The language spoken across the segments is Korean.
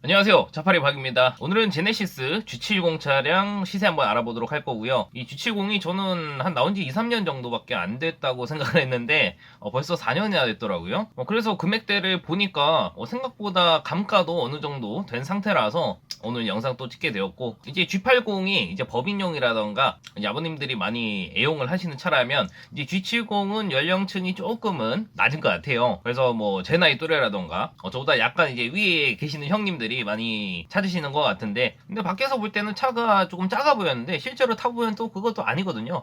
안녕하세요, 자파리 박입니다. 오늘은 제네시스 G70 차량 시세 한번 알아보도록 할 거고요. 이 G70이 저는 한 나온 지 2, 3년 정도밖에 안 됐다고 생각을 했는데 벌써 4년이나 됐더라고요. 그래서 금액대를 보니까 생각보다 감가도 어느 정도 된 상태라서 오늘 영상 또 찍게 되었고, 이제 G80이 이제 법인용이라던가 이제 아버님들이 많이 애용을 하시는 차라면 이제 G70은 연령층이 조금은 낮은 것 같아요. 그래서 뭐 제 나이 또래라던가 저보다 약간 이제 위에 계시는 형님들이 많이 찾으시는 것 같은데, 근데 밖에서 볼 때는 차가 조금 작아 보였는데 실제로 타보면 또 그것도 아니거든요.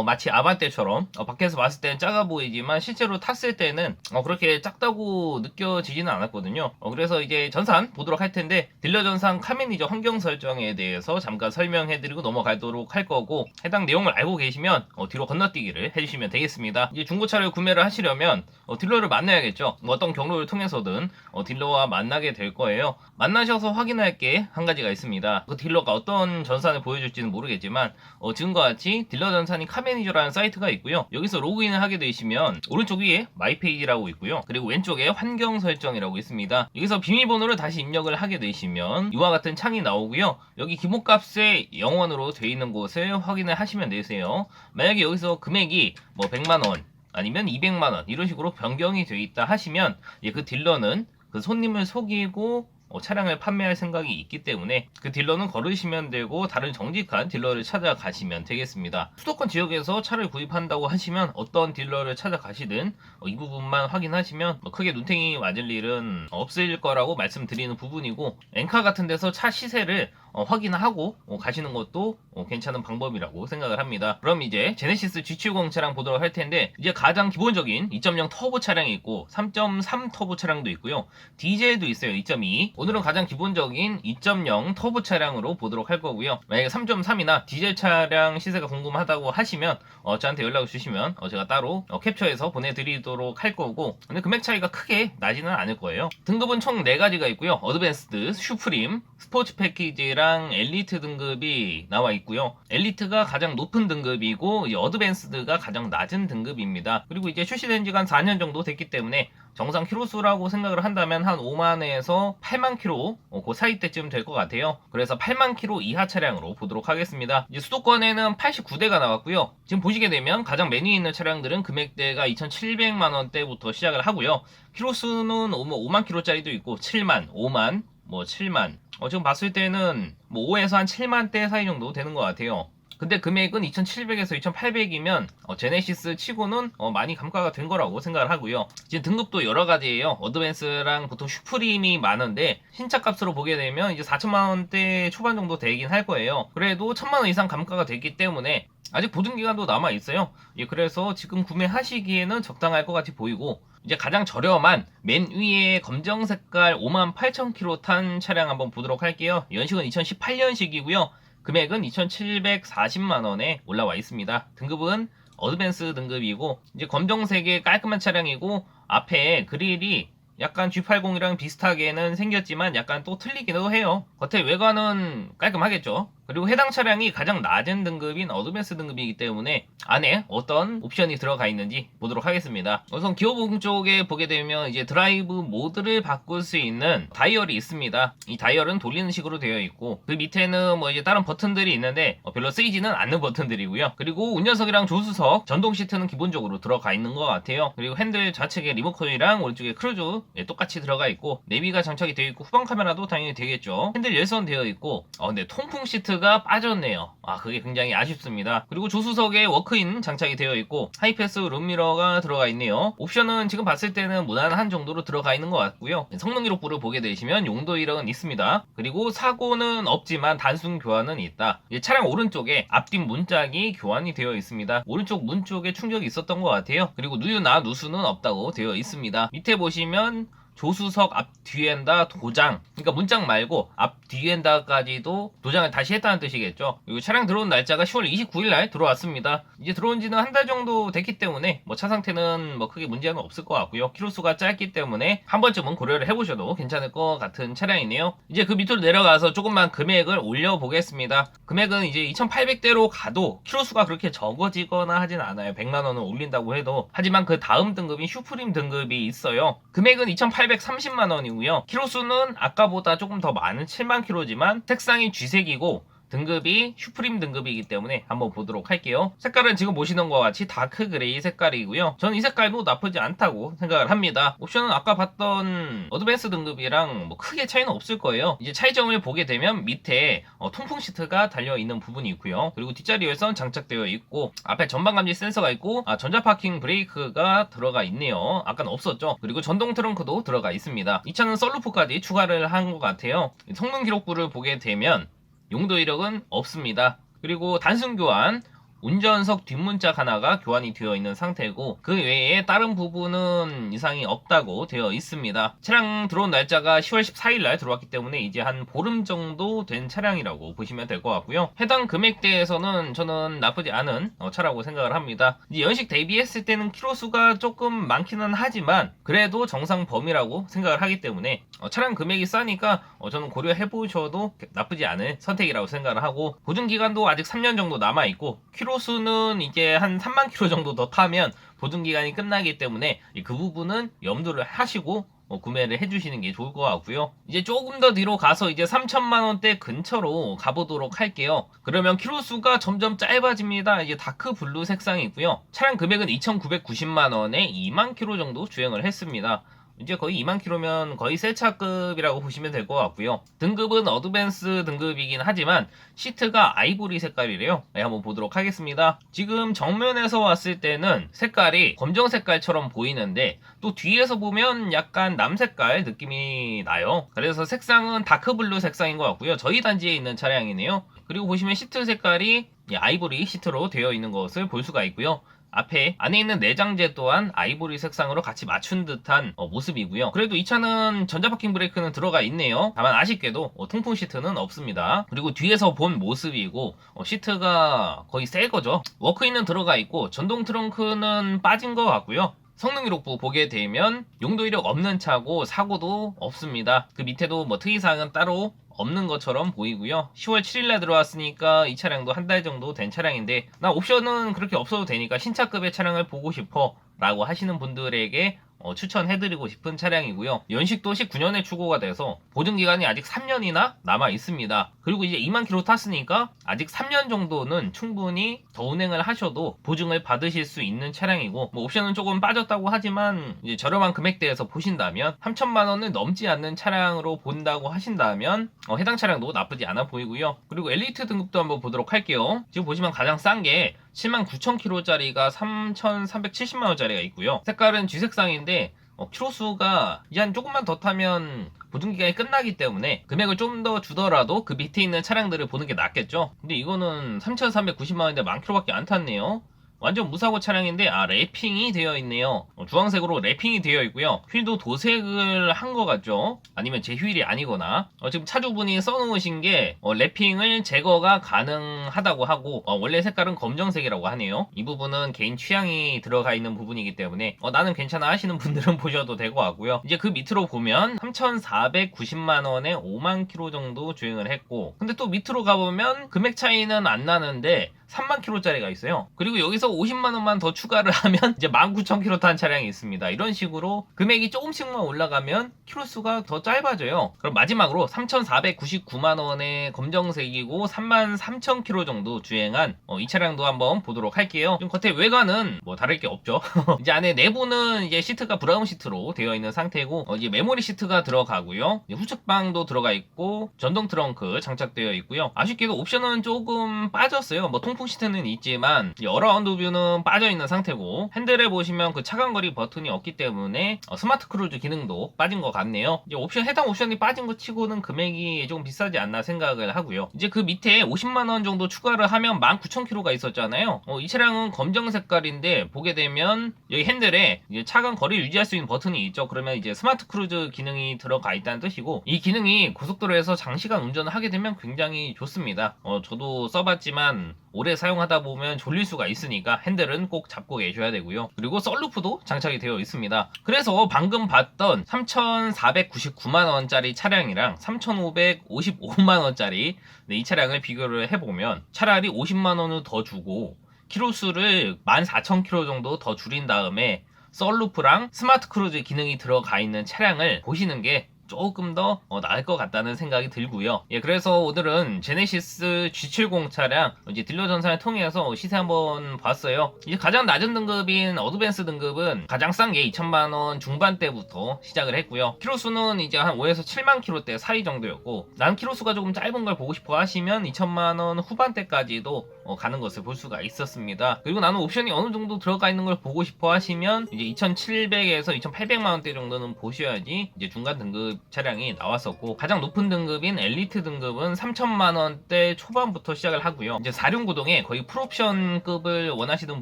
마치 아반떼처럼 밖에서 봤을 때는 작아 보이지만 실제로 탔을 때는 그렇게 작다고 느껴지지는 않았거든요. 그래서 이제 전산 보도록 할 텐데, 딜러 전산 카메니저 환경 설정에 대해서 잠깐 설명해드리고 넘어가도록 할 거고, 해당 내용을 알고 계시면 뒤로 건너뛰기를 해주시면 되겠습니다. 이제 중고차를 구매를 하시려면 딜러를 만나야겠죠. 뭐 어떤 경로를 통해서든 딜러와 만나게 될 거예요. 만나셔서 확인할 게 한 가지가 있습니다. 그 딜러가 어떤 전산을 보여줄지는 모르겠지만 지금과 같이 딜러 전산이 카메니저라는 사이트가 있고요. 여기서 로그인을 하게 되시면 오른쪽 위에 마이 페이지라고 있고요. 그리고 왼쪽에 환경 설정이라고 있습니다. 여기서 비밀번호를 다시 입력을 하게 되시면 이와 같은 창이 나오고요. 여기 기본값에 0원으로 되어 있는 곳을 확인을 하시면 되세요. 만약에 여기서 금액이 뭐 100만원 아니면 200만원 이런 식으로 변경이 되어 있다 하시면 그 딜러는 그 손님을 속이고 차량을 판매할 생각이 있기 때문에 그 딜러는 걸으시면 되고, 다른 정직한 딜러를 찾아가시면 되겠습니다. 수도권 지역에서 차를 구입한다고 하시면 어떤 딜러를 찾아가시든 이 부분만 확인하시면 크게 눈탱이 맞을 일은 없을 거라고 말씀드리는 부분이고, 엔카 같은 데서 차 시세를 확인하고 가시는 것도 괜찮은 방법이라고 생각을 합니다. 그럼 이제 제네시스 G70 차량 보도록 할 텐데, 이제 가장 기본적인 2.0 터보 차량이 있고 3.3 터보 차량도 있고요. 디젤도 있어요. 2.2. 오늘은 가장 기본적인 2.0 터보 차량으로 보도록 할 거고요. 만약에 3.3이나 디젤 차량 시세가 궁금하다고 하시면 저한테 연락을 주시면 제가 따로 캡처해서 보내드리도록 할 거고, 근데 금액 차이가 크게 나지는 않을 거예요. 등급은 총 4가지가 있고요. 어드밴스드, 슈프림, 스포츠 패키지랑 엘리트 등급이 나와 있고요. 엘리트가 가장 높은 등급이고 어드밴스드가 가장 낮은 등급입니다. 그리고 이제 출시된 지가 한 4년 정도 됐기 때문에 정상 키로수라고 생각을 한다면 한 5만에서 8만 키로 그 사이 때쯤 될 것 같아요. 그래서 8만 키로 이하 차량으로 보도록 하겠습니다. 이제 수도권에는 89대가 나왔고요. 지금 보시게 되면 가장 메뉴에 있는 차량들은 금액대가 2,700만 원대부터 시작을 하고요. 키로수는 5만 키로짜리도 있고 7만, 5만, 뭐 7만. 지금 봤을 때는 뭐 5에서 한 7만 대 사이 정도 되는 것 같아요. 근데 금액은 2,700에서 2,800이면 제네시스 치고는 많이 감가가 된 거라고 생각을 하고요. 지금 등급도 여러 가지예요. 어드밴스랑 보통 슈프림이 많은데 신차 값으로 보게 되면 이제 4천만 원대 초반 정도 되긴 할 거예요. 그래도 1,000만 원 이상 감가가 됐기 때문에 아직 보증 기간도 남아 있어요. 그래서 지금 구매하시기에는 적당할 것 같이 보이고, 이제 가장 저렴한 맨 위에 검정 색깔 58,000km 탄 차량 한번 보도록 할게요. 연식은 2018년식이고요. 금액은 2,740만원에 올라와 있습니다. 등급은 어드밴스 등급이고, 이제 검정색의 깔끔한 차량이고, 앞에 그릴이 약간 G80이랑 비슷하게는 생겼지만 약간 또 틀리기도 해요. 겉에 외관은 깔끔하겠죠. 그리고 해당 차량이 가장 낮은 등급인 어드밴스 등급이기 때문에 안에 어떤 옵션이 들어가 있는지 보도록 하겠습니다. 우선 기어 부분 쪽에 보게 되면 이제 드라이브 모드를 바꿀 수 있는 다이얼이 있습니다. 이 다이얼은 돌리는 식으로 되어 있고, 그 밑에는 뭐 이제 다른 버튼들이 있는데 별로 쓰이지는 않는 버튼들이고요. 그리고 운전석이랑 조수석, 전동 시트는 기본적으로 들어가 있는 것 같아요. 그리고 핸들 좌측에 리모컨이랑 오른쪽에 크루즈 똑같이 들어가 있고, 내비가 장착이 되어 있고 후방 카메라도 당연히 되겠죠. 핸들 열선 되어 있고, 근데 통풍 시트 가 빠졌네요. 그게 굉장히 아쉽습니다. 그리고 조수석에 워크인 장착이 되어 있고 하이패스 룸미러가 들어가 있네요. 옵션은 지금 봤을 때는 무난한 정도로 들어가 있는 것 같고요. 성능 기록부를 보게 되시면 용도 이력은 있습니다. 그리고 사고는 없지만 단순 교환은 있다. 차량 오른쪽에 앞뒷 문짝이 교환이 되어 있습니다. 오른쪽 문 쪽에 충격이 있었던 것 같아요. 그리고 누유나 누수는 없다고 되어 있습니다. 밑에 보시면 조수석 앞 뒤엔다 도장, 그러니까 문짝 말고 앞 뒤엔다까지도 도장을 다시 했다는 뜻이겠죠. 그리고 차량 들어온 날짜가 10월 29일 날 들어왔습니다. 이제 들어온 지는 한 달 정도 됐기 때문에 차 상태는 크게 문제는 없을 것 같고요. 키로수가 짧기 때문에 한 번쯤은 고려를 해보셔도 괜찮을 것 같은 차량이네요. 이제 그 밑으로 내려가서 조금만 금액을 올려보겠습니다. 금액은 이제 2,800대로 가도 키로수가 그렇게 적어지거나 하진 않아요. 100만 원을 올린다고 해도. 하지만 그 다음 등급인 슈프림 등급이 있어요. 금액은 2,800 830만 원이고요. 키로수는 아까보다 조금 더 많은 7만 킬로지만 색상이 쥐색이고 등급이 슈프림 등급이기 때문에 한번 보도록 할게요. 색깔은 지금 보시는 것과 같이 다크 그레이 색깔이고요. 저는 이 색깔도 나쁘지 않다고 생각을 합니다. 옵션은 아까 봤던 어드밴스 등급이랑 뭐 크게 차이는 없을 거예요. 이제 차이점을 보게 되면 밑에 통풍 시트가 달려있는 부분이 있고요. 그리고 뒷자리 열선 장착되어 있고 앞에 전방 감지 센서가 있고 전자 파킹 브레이크가 들어가 있네요. 아까는 없었죠. 그리고 전동 트렁크도 들어가 있습니다. 이 차는 썬루프까지 추가를 한 것 같아요. 성능 기록부를 보게 되면 용도 이력은 없습니다. 그리고 단순 교환, 운전석 뒷문짝 하나가 교환이 되어 있는 상태고 그 외에 다른 부분은 이상이 없다고 되어 있습니다. 차량 들어온 날짜가 10월 14일 날 들어왔기 때문에 이제 한 보름 정도 된 차량이라고 보시면 될 것 같고요. 해당 금액대에서는 저는 나쁘지 않은 차라고 생각을 합니다. 이제 연식 대비했을 때는 키로수가 조금 많기는 하지만 그래도 정상 범위라고 생각을 하기 때문에 차량 금액이 싸니까 저는 고려해보셔도 나쁘지 않은 선택이라고 생각을 하고 보증기간도 아직 3년 정도 남아있고 키로수는 이제 한 3만 킬로 정도 더 타면 보증기간이 끝나기 때문에 그 부분은 염두를 하시고 구매를 해주시는 게 좋을 것 같고요. 이제 조금 더 뒤로 가서 이제 3천만 원대 근처로 가보도록 할게요. 그러면 키로수가 점점 짧아집니다. 이제 다크 블루 색상이 있고요. 차량 금액은 2,990만 원에 2만 킬로 정도 주행을 했습니다. 이제 거의 2만 킬로면 거의 새 차급이라고 보시면 될 것 같고요. 등급은 어드밴스 등급이긴 하지만 시트가 아이보리 색깔이래요. 네, 한번 보도록 하겠습니다. 지금 정면에서 왔을 때는 색깔이 검정 색깔처럼 보이는데 또 뒤에서 보면 약간 남색깔 느낌이 나요. 그래서 색상은 다크블루 색상인 것 같고요. 저희 단지에 있는 차량이네요. 그리고 보시면 시트 색깔이 아이보리 시트로 되어 있는 것을 볼 수가 있고요. 안에 있는 내장재 또한 아이보리 색상으로 같이 맞춘 듯한 모습이고요. 그래도 이 차는 전자 파킹 브레이크는 들어가 있네요. 다만 아쉽게도 통풍 시트는 없습니다. 그리고 뒤에서 본 모습이고 시트가 거의 새 거죠. 워크인은 들어가 있고 전동 트렁크는 빠진 것 같고요. 성능 기록부 보게 되면 용도 이력 없는 차고 사고도 없습니다. 그 밑에도 뭐 특이사항은 따로 없는 것처럼 보이고요. 10월 7일날 들어왔으니까 이 차량도 한 달 정도 된 차량인데 나 옵션은 그렇게 없어도 되니까 신차급의 차량을 보고 싶어 라고 하시는 분들에게 추천해드리고 싶은 차량이고요. 연식도 19년에 출고가 돼서 보증기간이 아직 3년이나 남아 있습니다. 그리고 이제 2만 킬로 탔으니까 아직 3년 정도는 충분히 더 운행을 하셔도 보증을 받으실 수 있는 차량이고 뭐 옵션은 조금 빠졌다고 하지만 이제 저렴한 금액대에서 보신다면 3천만 원을 넘지 않는 차량으로 본다고 하신다면 해당 차량도 나쁘지 않아 보이고요. 그리고 엘리트 등급도 한번 보도록 할게요. 지금 보시면 가장 싼 게 79,000km짜리가 3,370만원짜리가 있고요. 색깔은 쥐색상인데 키로수가 이제 한 조금만 더 타면 보증기간이 끝나기 때문에 금액을 좀 더 주더라도 그 밑에 있는 차량들을 보는 게 낫겠죠. 근데 이거는 3,390만원인데 10,000km밖에 안 탔네요. 완전 무사고 차량인데 랩핑이 되어 있네요. 주황색으로 랩핑이 되어 있고요. 휠도 도색을 한 것 같죠. 아니면 제 휠이 아니거나 지금 차주분이 써놓으신 게 랩핑을 제거가 가능하다고 하고 원래 색깔은 검정색이라고 하네요. 이 부분은 개인 취향이 들어가 있는 부분이기 때문에 나는 괜찮아 하시는 분들은 보셔도 될 것 같고요. 이제 그 밑으로 보면 3,490만원에 5만 킬로 정도 주행을 했고 근데 또 밑으로 가보면 금액 차이는 안 나는데 3만 킬로짜리가 있어요. 그리고 여기서 50만 원만 더 추가를 하면 이제 19,000km 탄 차량이 있습니다. 이런 식으로 금액이 조금씩만 올라가면 킬로수가 더 짧아져요. 그럼 마지막으로 3,499만 원의 검정색이고 33,000km 정도 주행한 이 차량도 한번 보도록 할게요. 지금 겉에 외관은 뭐 다를 게 없죠. 이제 안에 내부는 이제 시트가 브라운 시트로 되어 있는 상태고 이제 메모리 시트가 들어가고요. 후측방도 들어가 있고 전동 트렁크 장착되어 있고요. 아쉽게도 옵션은 조금 빠졌어요. 뭐 통풍 시트는 있지만 어라운드 뷰는 빠져있는 상태고 핸들에 보시면 그 차간거리 버튼이 없기 때문에 스마트 크루즈 기능도 빠진 것 같네요. 이제 해당 옵션이 빠진 것 치고는 금액이 조금 비싸지 않나 생각을 하고요. 이제 그 밑에 50만원 정도 추가를 하면 19,000km가 있었잖아요. 이 차량은 검정 색깔인데 보게 되면 여기 핸들에 이제 차간 거리를 유지할 수 있는 버튼이 있죠. 그러면 이제 스마트 크루즈 기능이 들어가 있다는 뜻이고 이 기능이 고속도로에서 장시간 운전을 하게 되면 굉장히 좋습니다. 저도 써봤지만 오래 사용하다 보면 졸릴 수가 있으니까 핸들은 꼭 잡고 계셔야 되고요. 그리고 썬루프도 장착이 되어 있습니다. 그래서 방금 봤던 3,499만원짜리 차량이랑 3,555만원짜리 이 차량을 비교를 해보면 차라리 50만원을 더 주고 키로수를 14,000km 정도 더 줄인 다음에 썬루프랑 스마트 크루즈 기능이 들어가 있는 차량을 보시는 게 조금 더 나을 것 같다는 생각이 들고요. 예, 그래서 오늘은 제네시스 G70 차량 이제 딜러 전산을 통해서 시세 한번 봤어요. 이제 가장 낮은 등급인 어드밴스 등급은 가장 싼 게 2천만원 중반대부터 시작을 했고요. 키로수는 이제 한 5에서 7만 킬로대 사이 정도였고, 난 키로수가 조금 짧은 걸 보고 싶어 하시면 2천만원 후반대까지도 가는 것을 볼 수가 있었습니다. 그리고 나는 옵션이 어느 정도 들어가 있는 걸 보고 싶어 하시면 이제 2,700에서 2,800만원대 정도는 보셔야지 이제 중간 등급 차량이 나왔었고, 가장 높은 등급인 엘리트 등급은 3천만원대 초반부터 시작을 하고요. 이제 4륜구동에 거의 풀옵션급을 원하시는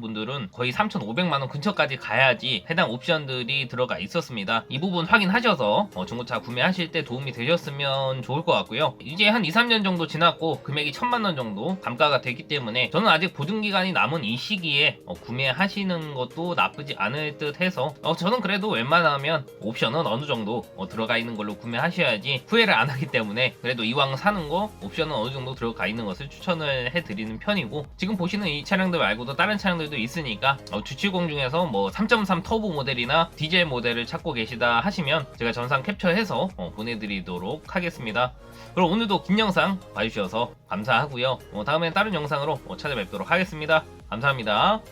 분들은 거의 3,500만원 근처까지 가야지 해당 옵션들이 들어가 있었습니다. 이 부분 확인하셔서 중고차 구매하실 때 도움이 되셨으면 좋을 것 같고요. 이제 한 2, 3년 정도 지났고 금액이 1,000만원 정도 감가가 되기 때문에 저는 아직 보증기간이 남은 이 시기에 구매하시는 것도 나쁘지 않을 듯 해서 저는 그래도 웬만하면 옵션은 어느 정도 들어가 있는 걸로 구매하셔야지 후회를 안 하기 때문에, 그래도 이왕 사는 거 옵션은 어느 정도 들어가 있는 것을 추천을 해드리는 편이고, 지금 보시는 이 차량들 말고도 다른 차량들도 있으니까 G70 중에서 뭐 3.3 터보 모델이나 디젤 모델을 찾고 계시다 하시면 제가 전상 캡처해서 보내드리도록 하겠습니다. 그럼 오늘도 긴 영상 봐주셔서 감사하고요. 다음엔 다른 영상으로 찾아뵙도록 하겠습니다. 감사합니다.